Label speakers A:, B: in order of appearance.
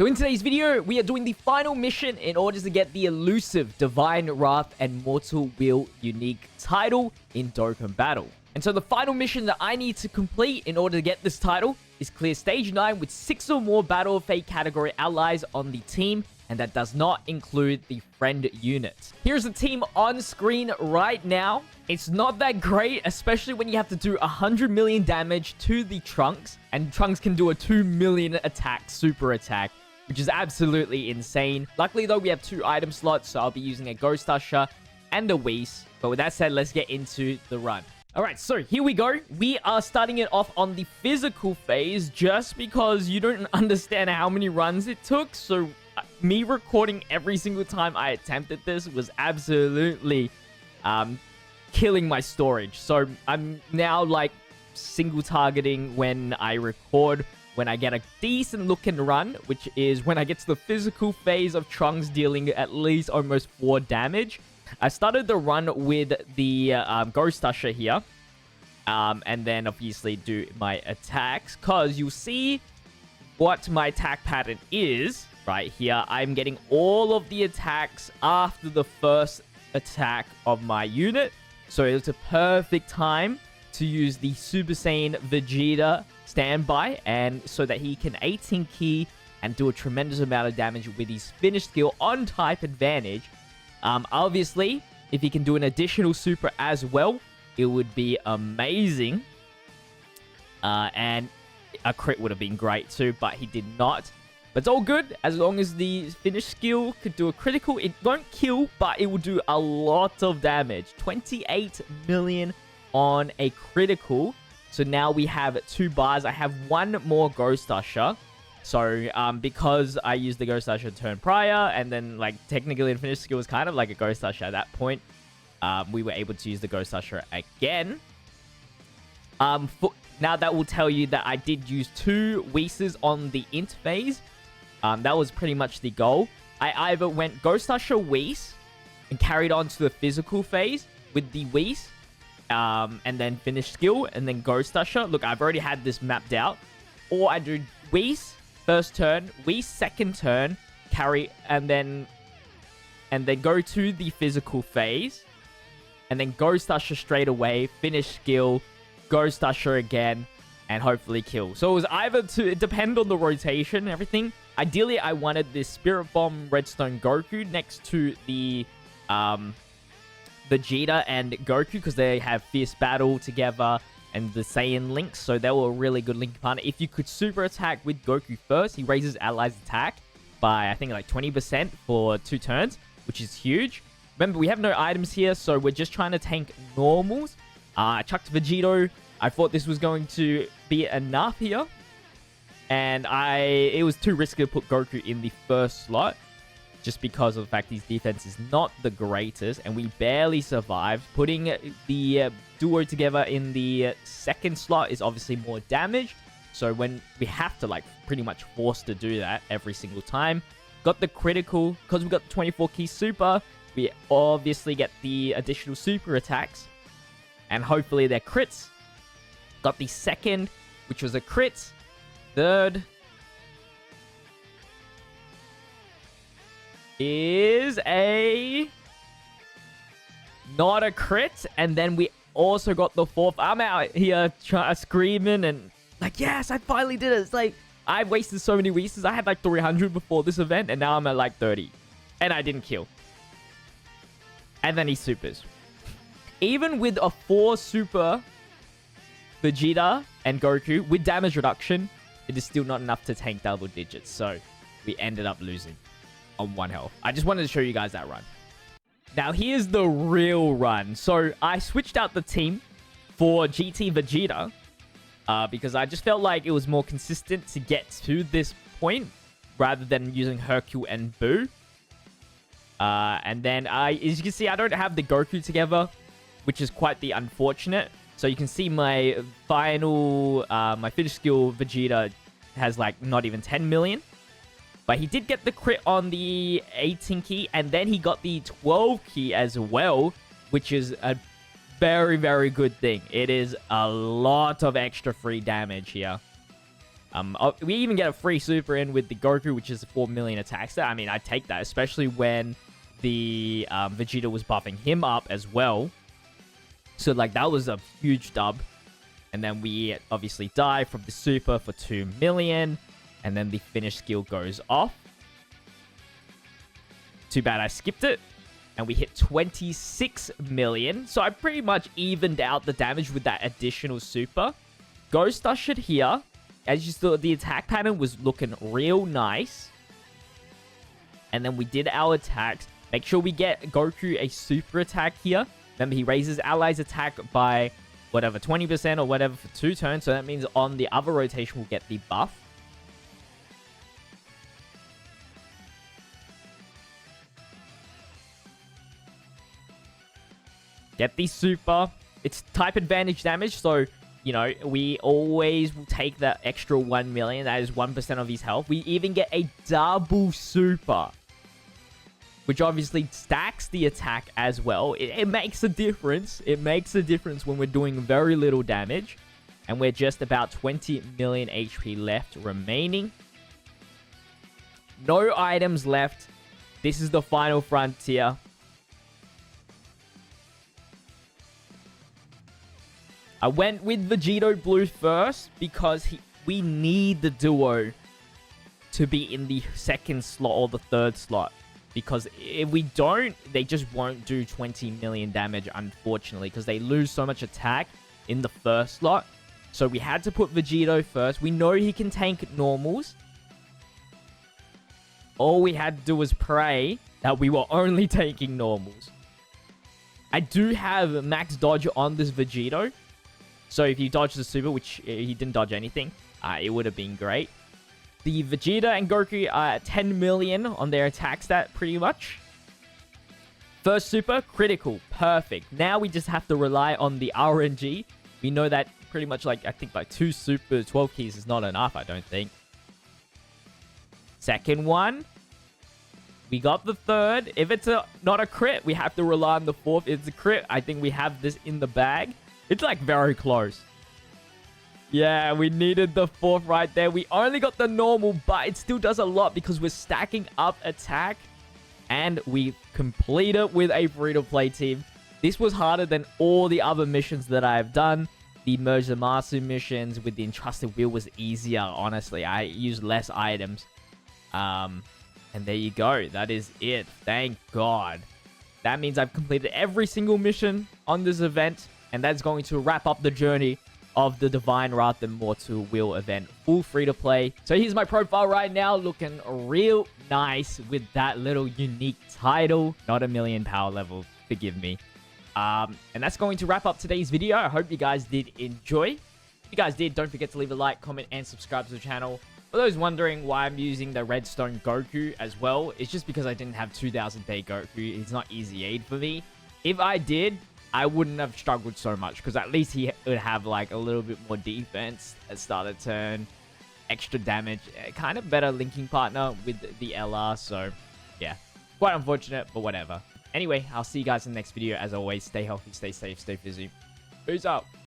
A: So in today's video, we are doing the final mission in order to get the elusive Divine Wrath and Mortal Will unique title in Dokkan Battle. And so the final mission that I need to complete in order to get this title is clear stage 9 with 6 or more Battle of Fate category allies on the team, and that does not include the friend unit. Here's the team on screen right now. It's not that great, especially when you have to do 100 million damage to the Trunks, and Trunks can do a 2 million attack, super attack, which is absolutely insane. Luckily though, we have 2 item slots, so I'll be using a Ghost Usher and a Whis. But with that said, let's get into the run. Alright, so here we go. We are starting it off on the physical phase just because you don't understand how many runs it took. So me recording every single time I attempted this was absolutely killing my storage. So I'm now like single targeting when I record, when I get a decent looking run, which is when I get to the physical phase of Trunks dealing at least almost 4 damage. I started the run with the Ghost Usher here. And then obviously do my attacks. Because you'll see what my attack pattern is right here. I'm getting all of the attacks after the first attack of my unit. So it's a perfect time to use the Super Saiyan Vegeta standby. And so that he can 18 key and do a tremendous amount of damage with his finish skill on type advantage. Obviously, if he can do an additional super as well, it would be amazing. And a crit would have been great too, but he did not. But it's all good, as long as the finish skill could do a critical. It won't kill, but it will do a lot of damage. 28 million on a critical. So now we have 2 bars. I have 1 more Ghost Usher. So, because I used the Ghost Usher turn prior, and then, like, technically the finish skill was kind of like a Ghost Usher at that point, we were able to use the Ghost Usher again. Now that will tell you that I did use 2 Whis on the int phase. That was pretty much the goal. I either went Ghost Usher Whis and carried on to the physical phase with the Whis, and then finish skill, and then Ghost Usher. Look, I've already had this mapped out. Or I do Whis first turn, Whis second turn, carry, and then go to the physical phase, and then Ghost Usher straight away, finish skill, Ghost Usher again, and hopefully kill. So it was either to depend on the rotation and everything. Ideally, I wanted this Spirit Bomb Redstone Goku next to the Vegeta and Goku, because they have fierce battle together and the Saiyan links, so they were a really good link partner. If you could super attack with Goku first, he raises allies' attack by, I think, like 20% for 2 turns, which is huge. Remember, we have no items here, so we're just trying to tank normals. I chucked Vegito. I thought this was going to be enough here, and it was too risky to put Goku in the first slot, just because of the fact his defense is not the greatest, and we barely survived. Putting the duo together in the second slot is obviously more damage, so when we have to, like, pretty much forced to do that every single time. Got the critical, because we got the 24 key super, we obviously get the additional super attacks, and hopefully they're crits. Got the second, which was a crit. Third is not a crit, and then we also got the 4th. I'm out here screaming and like, yes, I finally did it. It's like, I've wasted so many Whis. I had like 300 before this event, and now I'm at like 30, and I didn't kill. And then he supers. Even with a 4 super Vegeta and Goku with damage reduction, it is still not enough to tank double digits, so we ended up losing on 1 health. I just wanted to show you guys that run. Now, here's the real run. So, I switched out the team for GT Vegeta because I just felt like it was more consistent to get to this point rather than using Hercule and Boo. And then, as you can see, I don't have the Goku together, which is quite the unfortunate. So, you can see my final, my finish skill Vegeta has like not even 10 million. But he did get the crit on the 18 key, and then he got the 12 key as well, which is a very, very good thing. It is a lot of extra free damage here. We even get a free super in with the Goku, which is a 4 million attack stat. I mean, I'd take that, especially when the Vegeta was buffing him up as well. So, like, that was a huge dub. And then we obviously die from the super for 2 million. And then the finish skill goes off. Too bad I skipped it. And we hit 26 million. So I pretty much evened out the damage with that additional super. Ghost ushered here. As you saw, the attack pattern was looking real nice. And then we did our attacks. Make sure we get Goku a super attack here. Remember, he raises allies' attack by whatever, 20% or whatever for 2 turns. So that means on the other rotation, we'll get the buff. Get the super. It's type advantage damage, so, you know, we always will take that extra 1 million. That is 1% of his health. We even get a double super, which obviously stacks the attack as well. It makes a difference. It makes a difference when we're doing very little damage. And we're just about 20 million HP left remaining. No items left. This is the final frontier. I went with Vegito Blue first because we need the duo to be in the 2nd slot or the 3rd slot. Because if we don't, they just won't do 20 million damage, unfortunately. Because they lose so much attack in the 1st slot. So we had to put Vegito first. We know he can tank normals. All we had to do was pray that we were only taking normals. I do have max dodge on this Vegito. So if you dodge the super, which he didn't dodge anything, it would have been great. The Vegeta and Goku are at 10 million on their attack stat, pretty much. First super, critical. Perfect. Now we just have to rely on the RNG. We know that pretty much, like, I think, like, 2 super 12 keys is not enough, I don't think. Second one. We got the 3rd. If it's not a crit, we have to rely on the 4th. If it's a crit, I think we have this in the bag. It's, like, very close. Yeah, we needed the 4th right there. We only got the normal, but it still does a lot because we're stacking up attack. And we complete it with a free-to-play team. This was harder than all the other missions that I have done. The Merge the Master missions with the Entrusted Wheel was easier, honestly. I used less items. And there you go. That is it. Thank God. That means I've completed every single mission on this event. And that's going to wrap up the journey of the Divine Wrath and Mortal Will event. Full free-to-play. So here's my profile right now, looking real nice with that little unique title. Not a million power level, forgive me. And that's going to wrap up today's video. I hope you guys did enjoy. If you guys did, don't forget to leave a like, comment, and subscribe to the channel. For those wondering why I'm using the Redstone Goku as well, it's just because I didn't have 2000 day Goku. It's not easy aid for me. If I did, I wouldn't have struggled so much, because at least he would have, like, a little bit more defense at start of turn, extra damage, kind of better linking partner with the LR, so yeah, quite unfortunate, but whatever. Anyway, I'll see you guys in the next video. As always, stay healthy, stay safe, stay busy. Peace out.